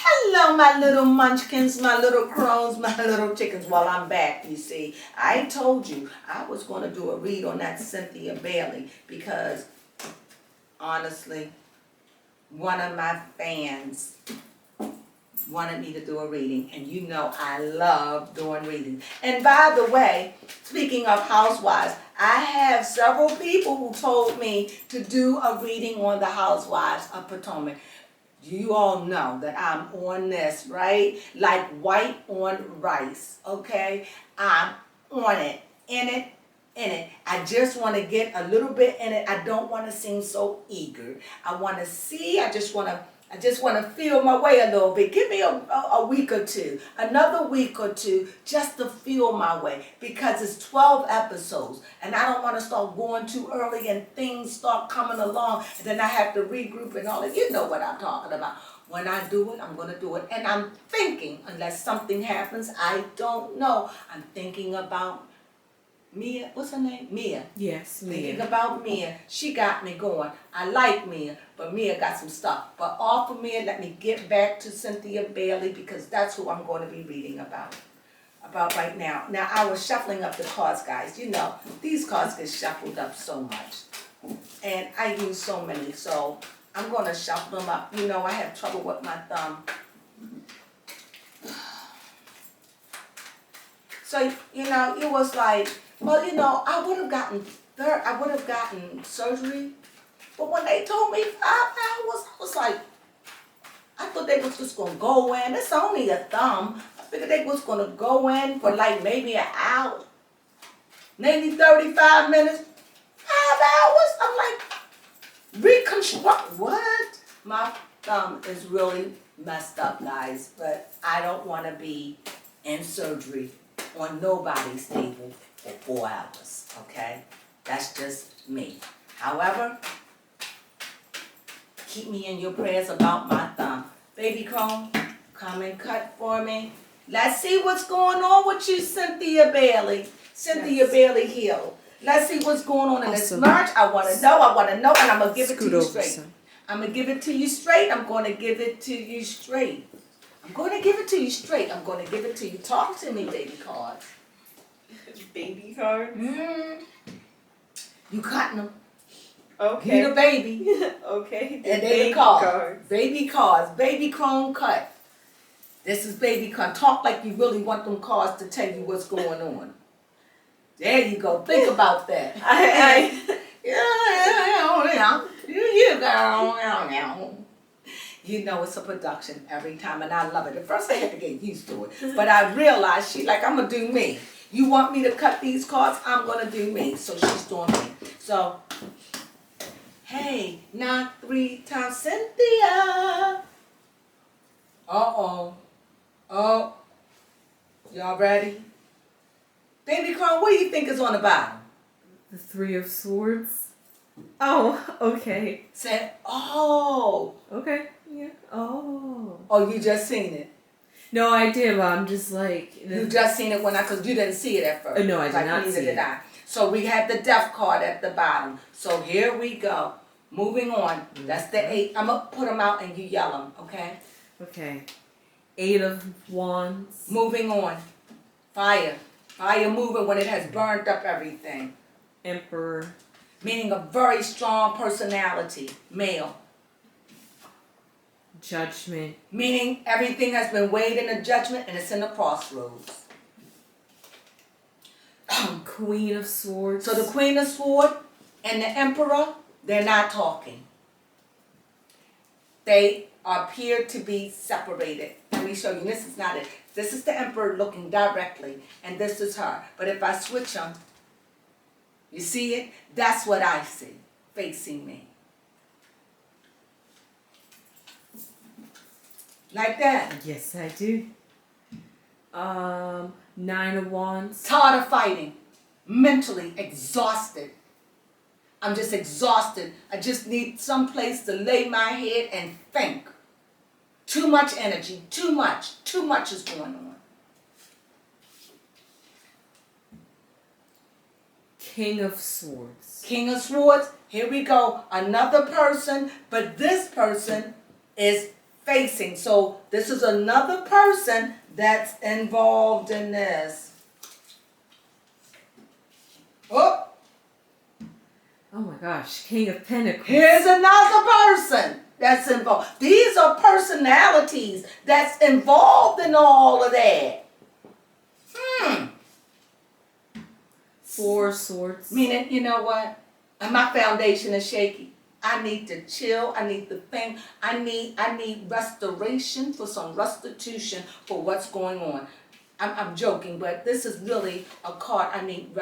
Hello, my little munchkins, my little crones, my little chickens. Well, I'm back, you see. I told you I was going to do a read on that Cynthia Bailey because, honestly, one of my fans wanted me to do a reading, and you know I love doing readings. And by the way, speaking of housewives, I have several people who told me to do a reading on the housewives of Potomac. You all know that I'm on this, right? Like white on rice, okay? I'm on it, in it, in it. I just want to get a little bit in it. I don't want to seem so eager. I want to see, I just want to feel my way a little bit. Give me a week or two, another week or two, just to feel my way, because it's 12 episodes, and I don't want to start going too early and things start coming along, and then I have to regroup and all that. You know what I'm talking about. When I do it, I'm going to do it, and I'm thinking, unless something happens, I don't know, I'm thinking about Mia, what's her name? Mia. Yes, Mia. Thinking about Mia. She got me going. I like Mia, but Mia got some stuff. But off of Mia, let me get back to Cynthia Bailey, because that's who I'm going to be reading about right now. Now, I was shuffling up the cards, guys. You know, these cards get shuffled up so much. And I use so many, so I'm going to shuffle them up. You know, I have trouble with my thumb. So, you know, it was like, well, you know, I would have gotten surgery, but when they told me 5 hours, I was like, I thought they was just gonna go in. It's only a thumb. I figured they was gonna go in for like maybe an hour, maybe 35 minutes, 5 hours. I'm like, reconstruct what? My thumb is really messed up, guys, but I don't want to be in surgery on nobody's table for 4 hours, okay? That's just me. However, keep me in your prayers about my thumb. Baby Crone, come and cut for me. Let's see what's going on with you, Cynthia Bailey. Cynthia Bailey Hill. Let's see what's going on in this merch. I want to know, and I'm going to give it to you straight. I'm going to give it to you straight. I'm going to give it to you straight. I'm going to give it to you straight. I'm going to give it to you. Talk to me, baby cards. Baby cards? You cutting them. Okay. You the baby. Okay. And they the cards. Baby cards. Baby Crone cut. This is baby card. Talk like you really want them cards to tell you what's going on. There you go. Think about that. You know, it's a production every time, and I love it. At first I had to get used to it, but I realized she's like, I'm going to do me. You want me to cut these cards? I'm going to do me. So she's doing me. So, hey, knock 3 times, Cynthia. Uh-oh. Oh, y'all ready? Baby Crone, what do you think is on the bottom? The 3 of Swords. Oh, okay. Say, oh. Okay, yeah. Oh. Oh, you just seen it? No, I did, but I'm just like... You just seen it because you didn't see it at first. No, I did not see it. Neither did I. So we have the death card at the bottom. So here we go. Moving on. That's the 8. I'm going to put them out and you yell them, okay? Okay. 8 of Wands. Moving on. Fire. Fire moving when it has burned up everything. Emperor. Meaning a very strong personality. Male. Judgment. Meaning everything has been weighed in a judgment and it's in the crossroads. Queen of Swords. So the Queen of Swords and the Emperor, they're not talking. They appear to be separated. Let me show you. This is not it. This is the Emperor looking directly, and this is her. But if I switch them, you see it? That's what I see facing me. Like that. Yes, I do. 9 of Wands. Tired of fighting. Mentally exhausted. I'm just exhausted. I just need some place to lay my head and think. Too much energy. Too much. Too much is going on. King of Swords. King of Swords. Here we go. Another person, but this person is facing. So this is another person that's involved in this. Oh, Oh my gosh, King of Pentacles. here's another person that's involved. These are personalities that's involved in all of that. Four of Swords. Meaning, you know what? And my foundation is shaky. I need to chill. I need to think. I need restoration, for some restitution for what's going on. I'm joking, but this is really a card. I need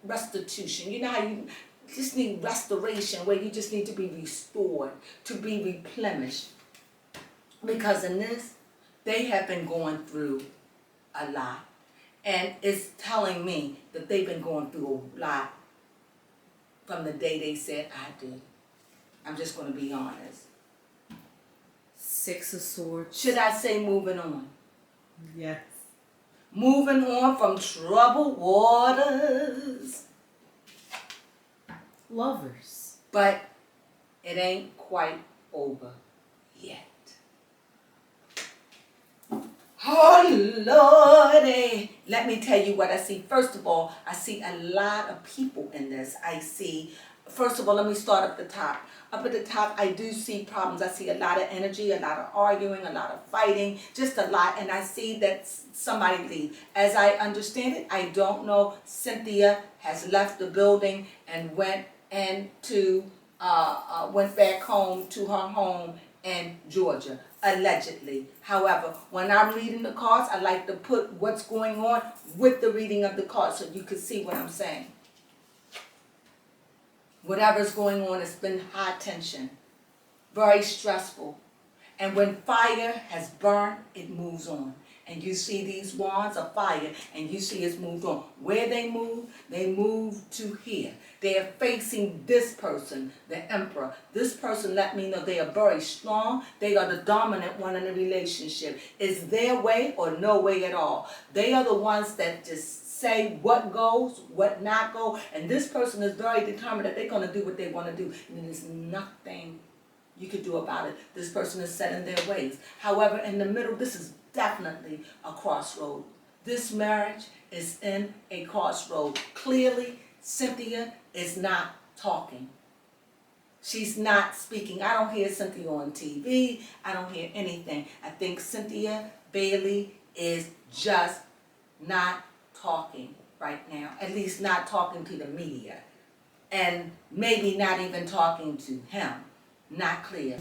restitution. You know how you just need restoration, where you just need to be restored, to be replenished. Because in this, they have been going through a lot. And it's telling me that they've been going through a lot from the day they said, I do. I'm just going to be honest. Six of Swords. Should I say moving on? Yes. Moving on from troubled waters. Lovers. But it ain't quite over yet. Oh, Lordy. Let me tell you what I see. First of all, I see a lot of people in this. I see, first of all, let me start up the top. Up at the top, I do see problems. I see a lot of energy, a lot of arguing, a lot of fighting, just a lot. And I see that somebody leave. As I understand it, I don't know. Cynthia has left the building and went back home to her home in Georgia, allegedly. However, when I'm reading the cards, I like to put what's going on with the reading of the cards so you can see what I'm saying. Whatever's going on, it's been high tension, very stressful. And when fire has burned, it moves on. And you see these wands of fire, and you see it's moved on. Where they move to here. They are facing this person, the Emperor. This person let me know they are very strong. They are the dominant one in the relationship. It's their way or no way at all. They are the ones that just say what goes, what not go. And this person is very determined that they're going to do what they want to do. And there's nothing you could do about it. This person is set in their ways. However, in the middle, this is definitely a crossroad. This marriage is in a crossroad. Clearly, Cynthia is not talking. She's not speaking. I don't hear Cynthia on TV. I don't hear anything. I think Cynthia Bailey is just not talking right now. At least not talking to the media. And maybe not even talking to him. Not clear.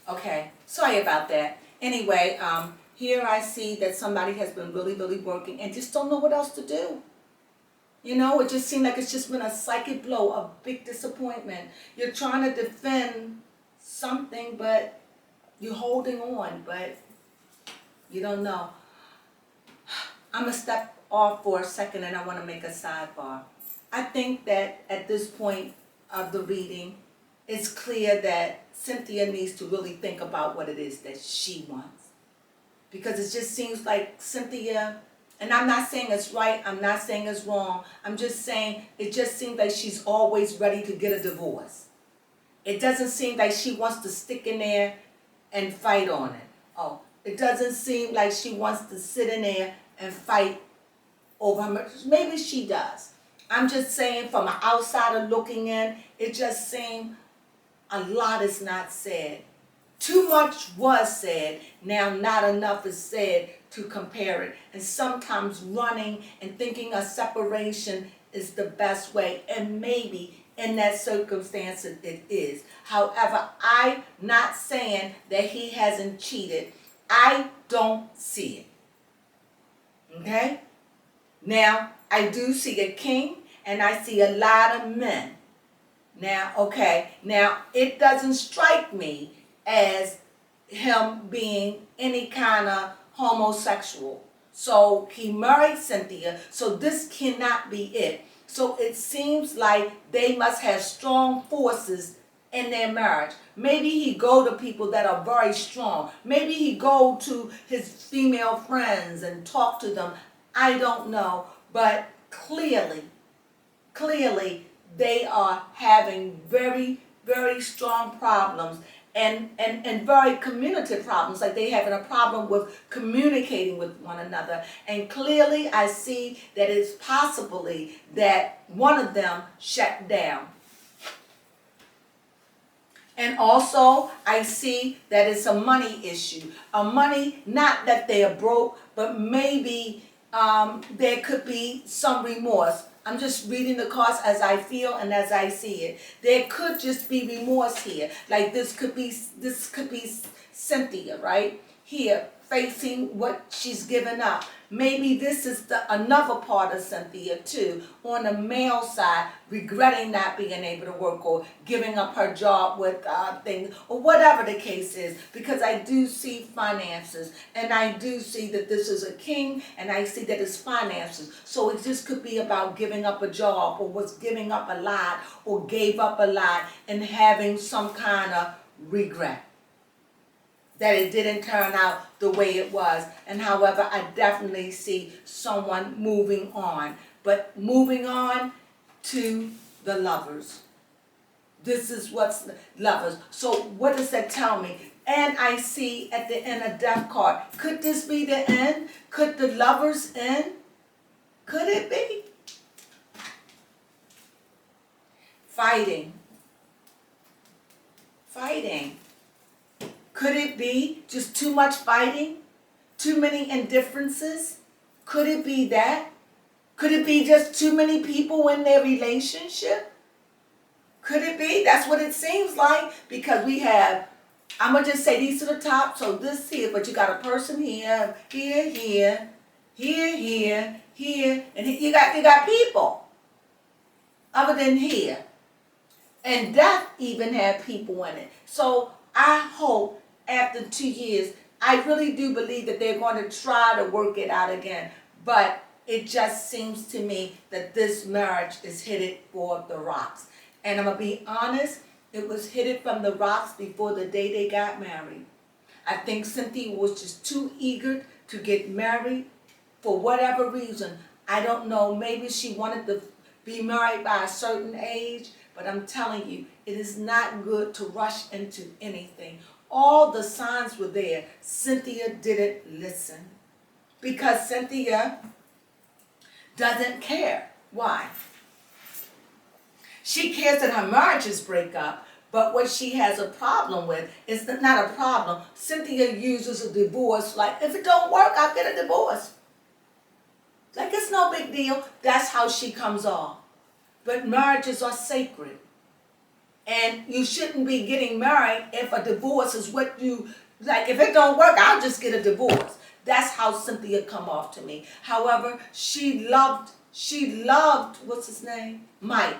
Okay, sorry about that. Anyway, here I see that somebody has been really, really working and just don't know what else to do. You know, it just seemed like it's just been a psychic blow, a big disappointment. You're trying to defend something, but you're holding on, but you don't know. I'm going to step off for a second and I want to make a sidebar. I think that at this point of the reading, it's clear that Cynthia needs to really think about what it is that she wants. Because it just seems like Cynthia, and I'm not saying it's right, I'm not saying it's wrong, I'm just saying it just seems like she's always ready to get a divorce. It doesn't seem like she wants to stick in there and fight on it. Oh, it doesn't seem like she wants to sit in there and fight over her marriage. Maybe she does. I'm just saying from an outsider looking in, it just seemed a lot is not said. Too much was said, now not enough is said to compare it. And sometimes running and thinking a separation is the best way. And maybe in that circumstance it is. However, I'm not saying that he hasn't cheated. I don't see it. Okay? Now, I do see a king and I see a lot of men. Now, okay, now it doesn't strike me as him being any kind of homosexual. So he married Cynthia, so this cannot be it. So it seems like they must have strong forces in their marriage. Maybe he go to people that are very strong. Maybe he go to his female friends and talk to them. I don't know, but clearly, they are having very, very strong problems. and very communicative problems, like they having a problem with communicating with one another. And clearly I see that it's possibly that one of them shut down. And also, I see that it's a money issue. A money, not that they are broke, but maybe there could be some remorse. I'm just reading the cards as I feel and as I see it. There could just be remorse here. Like this could be Cynthia, right? Here, facing what she's given up. Maybe this is another part of Cynthia too, on the male side, regretting not being able to work or giving up her job with things, or whatever the case is, because I do see finances, and I do see that this is a king, and I see that it's finances. So it just could be about giving up a job, or was giving up a lot, or gave up a lot, and having some kind of regret that it didn't turn out the way it was. And however, I definitely see someone moving on, but moving on to the lovers. This is what's lovers. So what does that tell me? And I see at the end a death card. Could this be the end? Could the lovers end? Could it be? Fighting. Could it be just too much fighting? Too many indifferences? Could it be that? Could it be just too many people in their relationship? Could it be? That's what it seems like, because we have, I'm going to just say these to the top, so this here, but you got a person here, here, and you got people other than here. And death even had people in it. So I hope after 2 years, I really do believe that they're going to try to work it out again. But it just seems to me that this marriage is headed for the rocks. And I'm going to be honest, it was headed from the rocks before the day they got married. I think Cynthia was just too eager to get married for whatever reason. I don't know, maybe she wanted to be married by a certain age, but I'm telling you, it is not good to rush into anything. All the signs were there. Cynthia didn't listen because Cynthia doesn't care. Why? She cares that her marriages break up, but what she has a problem with is not a problem. Cynthia uses a divorce like, if it don't work, I'll get a divorce. Like, it's no big deal. That's how she comes off. But marriages are sacred. And you shouldn't be getting married if a divorce is what you, like, if it don't work, I'll just get a divorce. That's how Cynthia come off to me. However, she loved, what's his name? Mike.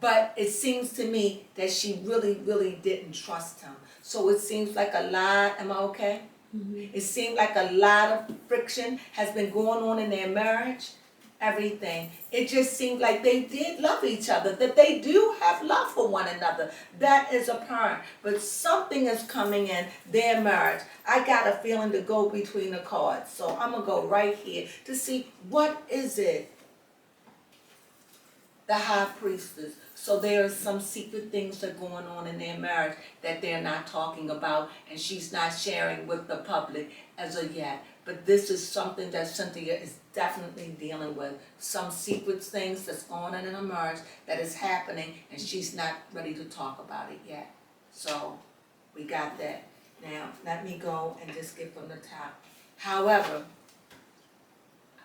But it seems to me that she really, really didn't trust him. So it seems like a lot, am I okay? Mm-hmm. It seemed like a lot of friction has been going on in their marriage. Everything. It just seemed like they did love each other, that they do have love for one another. That is apparent. But something is coming in their marriage. I got a feeling to go between the cards. So I'm going to go right here to see what is it. The High Priestess. So there are some secret things that are going on in their marriage that they're not talking about, and she's not sharing with the public as of yet. But this is something that Cynthia is definitely dealing with. Some secret things that's going on in her marriage that is happening, and she's not ready to talk about it yet. So we got that. Now, let me go and just get from the top. However,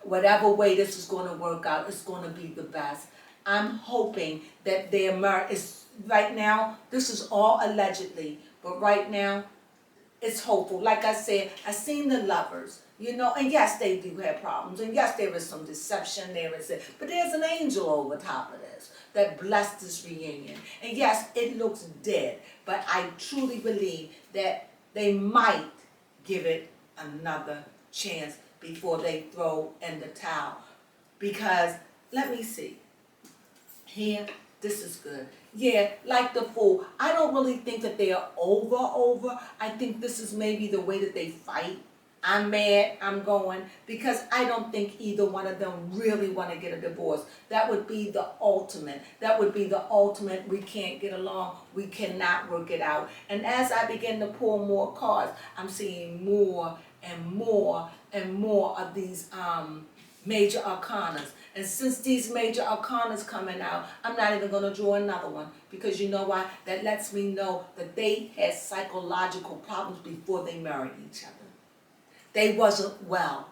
whatever way this is going to work out, it's going to be the best. I'm hoping that their marriage is, right now, this is all allegedly, but right now, it's hopeful. Like I said, I've seen the lovers, you know, and yes, they do have problems, and yes, there is some deception, but there's an angel over top of this that blessed this reunion. And yes, it looks dead, but I truly believe that they might give it another chance before they throw in the towel. Because, let me see. Here, this is good. Yeah, like the Fool. I don't really think that they are over. I think this is maybe the way that they fight. I'm mad, I'm going, because I don't think either one of them really want to get a divorce. That would be the ultimate. That would be the ultimate. We can't get along. We cannot work it out. And as I begin to pull more cards, I'm seeing more and more and more of these major arcanas. And since these major arcanas coming out, I'm not even going to draw another one, because you know why? That lets me know that they had psychological problems before they married each other. They wasn't well.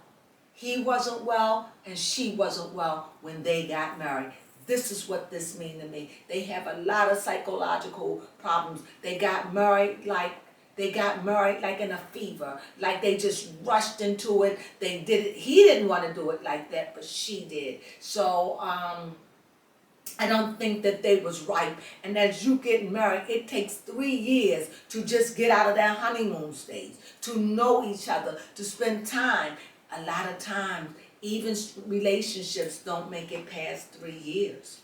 He wasn't well and she wasn't well when they got married. This is what this means to me. They have a lot of psychological problems. They got married like in a fever, like they just rushed into it. They did it. He didn't want to do it like that, but she did. So I don't think that they was ripe. And as you get married, it takes 3 years to just get out of that honeymoon stage, to know each other, to spend time. A lot of times, even relationships don't make it past 3 years,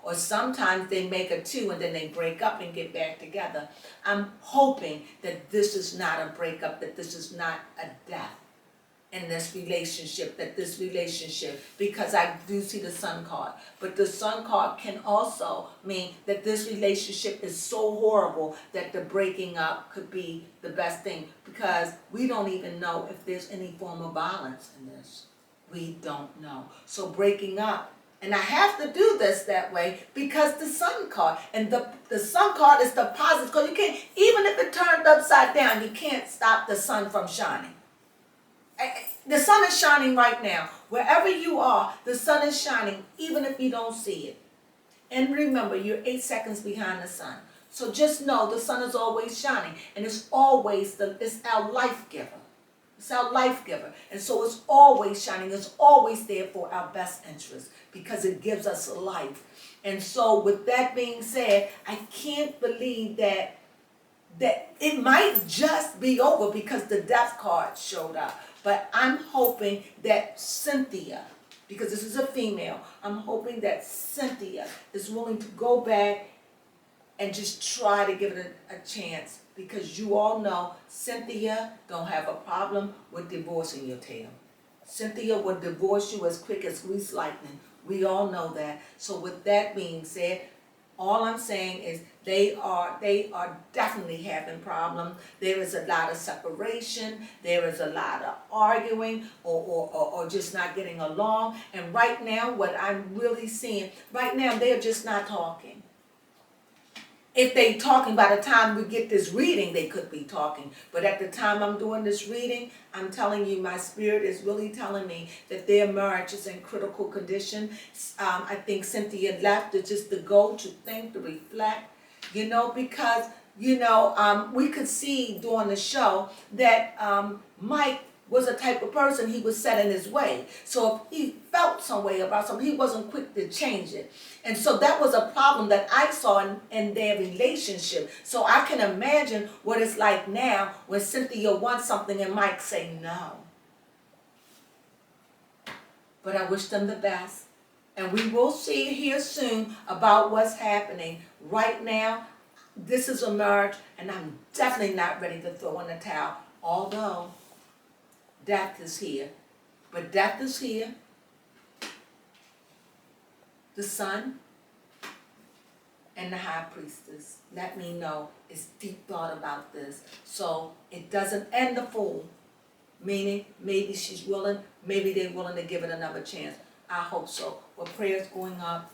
or sometimes they make a 2 and then they break up and get back together. I'm hoping that this is not a breakup, that this is not a death in this relationship, because I do see the Sun card, but the Sun card can also mean that this relationship is so horrible that the breaking up could be the best thing, because we don't even know if there's any form of violence in this. We don't know. So breaking up, and I have to do this that way because the Sun card, and the Sun card is the positive, because you can't, even if it turned upside down, you can't stop the sun from shining. The sun is shining right now. Wherever you are, the sun is shining, even if you don't see it. And remember, you're 8 seconds behind the sun. So just know the sun is always shining, and it's always it's our life giver. It's our life giver. And so it's always shining. It's always there for our best interest, because it gives us life. And so with that being said, I can't believe that it might just be over because the death card showed up. But I'm hoping that Cynthia, because this is a female, I'm hoping that Cynthia is willing to go back and just try to give it a chance. Because you all know Cynthia don't have a problem with divorcing your tail. Cynthia would divorce you as quick as grease lightning. We all know that. So with that being said, all I'm saying is they are definitely having problems. There is a lot of separation. There is a lot of arguing or just not getting along. And right now, what I'm really seeing, right now, they're just not talking. If they talking, by the time we get this reading, they could be talking. But at the time I'm doing this reading, I'm telling you, my spirit is really telling me that their marriage is in critical condition. I think Cynthia left just to go, to think, to reflect, because, we could see during the show that Mike was a type of person, he was set in his way. So if he felt some way about something, he wasn't quick to change it. And so that was a problem that I saw in their relationship. So I can imagine what it's like now when Cynthia wants something and Mike say no. But I wish them the best. And we will see here soon about what's happening. Right now, this is a marriage, and I'm definitely not ready to throw in the towel. Although death is here. But death is here. The Sun and the High Priestess let me know it's deep thought about this. So it doesn't end the fool. Meaning maybe she's willing, maybe they're willing to give it another chance. I hope so. Well, prayers going up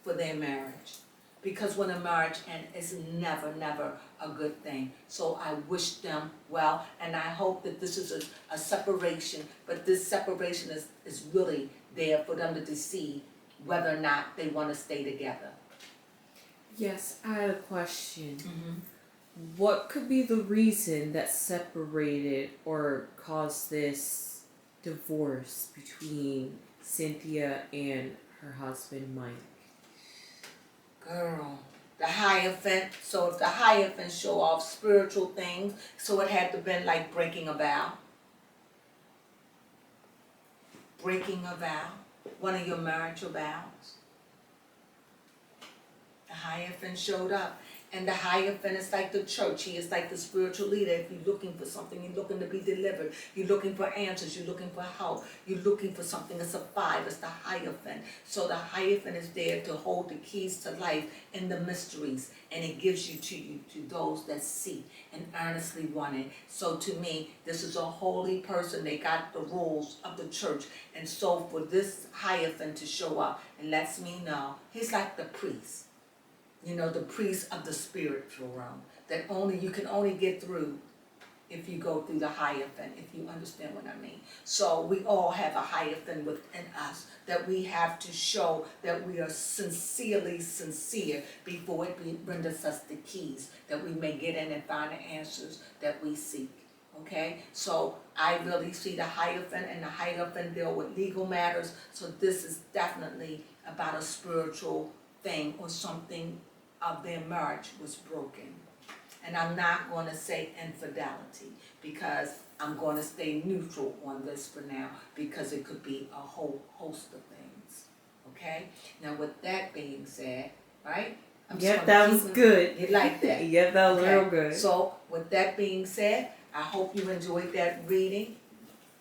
for their marriage. Because when a marriage ends, it's never, never a good thing. So I wish them well, and I hope that this is a separation, but this separation is really there for them to decide whether or not they want to stay together. Yes, I had a question. Mm-hmm. What could be the reason that separated or caused this divorce between Cynthia and her husband Mike? Girl, the Hierophant. So if the Hierophant show off spiritual things, so it had to been like breaking a vow. Breaking a vow. One of your marital vows. The Hierophant showed up. And the Hierophant is like the church. He is like the spiritual leader. If you're looking for something, you're looking to be delivered, you're looking for answers, you're looking for help, you're looking for something. It's a 5. It's the Hierophant. So the Hierophant is there to hold the keys to life and the mysteries. And it gives you to those that seek and earnestly want it. So to me, this is a holy person. They got the rules of the church. And so for this Hierophant to show up, it lets me know he's like the priest. You know, the priest of the spiritual realm, that you can only get through if you go through the Hierophant, if you understand what I mean. So we all have a Hierophant within us that we have to show that we are sincerely sincere before it renders us the keys, that we may get in and find the answers that we seek. Okay, so I really see the Hierophant, and the Hierophant deal with legal matters. So this is definitely about a spiritual thing or something of their marriage was broken. And I'm not going to say infidelity because I'm going to stay neutral on this for now because it could be a whole host of things. Okay? Now with that being said, right? Yep, that was good. You like that? Yep, that was Okay. real good. So with that being said, I hope you enjoyed that reading.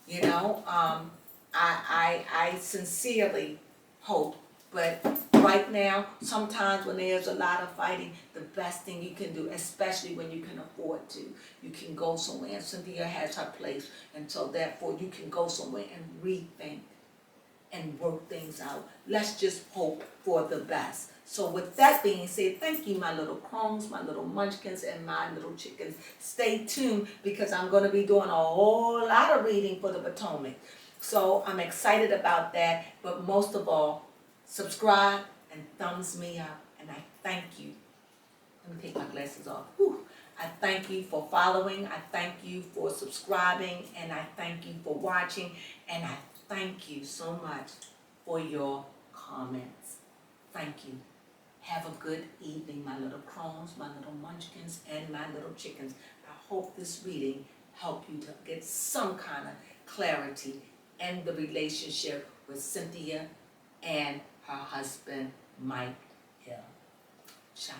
You know, I sincerely hope, but right now, sometimes when there's a lot of fighting, the best thing you can do, especially when you can afford to, you can go somewhere, and Cynthia has her place, and so therefore you can go somewhere and rethink and work things out. Let's just hope for the best. So with that being said, thank you, my little crones, my little munchkins, and my little chickens. Stay tuned because I'm going to be doing a whole lot of reading for the Potomac. So I'm excited about that, but most of all, subscribe and thumbs me up, and I thank you. Let me take my glasses off. Whew. I thank you for following, I thank you for subscribing, and I thank you for watching, and I thank you so much for your comments. Thank you. Have a good evening, my little crones, my little munchkins, and my little chickens. I hope this reading helped you to get some kind of clarity in the relationship with Cynthia and her husband, Mike Hill. Ciao.